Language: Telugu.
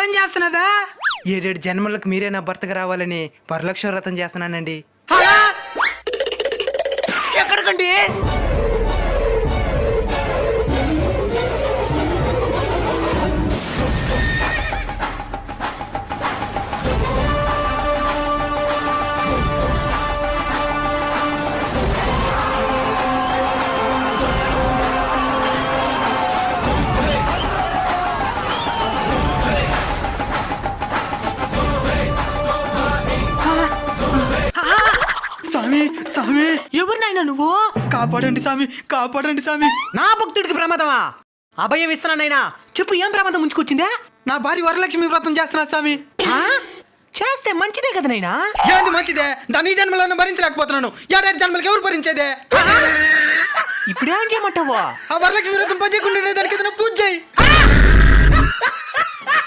ఏం చేస్తున్నావా? 7 జన్మలకు మీరే నా భర్తగా రావాలని వరలక్ష్మి వ్రతం చేస్తున్నానండి. ఎక్కడికండి? స్వామి స్వామి, ఎవరు నాయనా నువ్వు? కాపాడండి స్వామి, కాపాడండి స్వామి. నా భక్తుడికి ప్రమాదమా? అభయం ఇస్తున్నానైనా, చెప్పు ఏం ప్రమాదం ముంచుకొచ్చిందా? నా భార్య వరలక్ష్మి వ్రతం చేస్తున్నా స్వామి. చేస్తే మంచిదే కదా నైనా. ఏంది మంచిదే? దాని ఈ జన్మలను భరించలేకపోతున్నాను. 7 జన్మలకి ఎవరు భరించేదే? ఇప్పుడు ఏం చేయమంటావా? ఆ వరలక్ష్మి వ్రతం పని చేయకుండా దానికి ఏదైనా పూజ చేయి.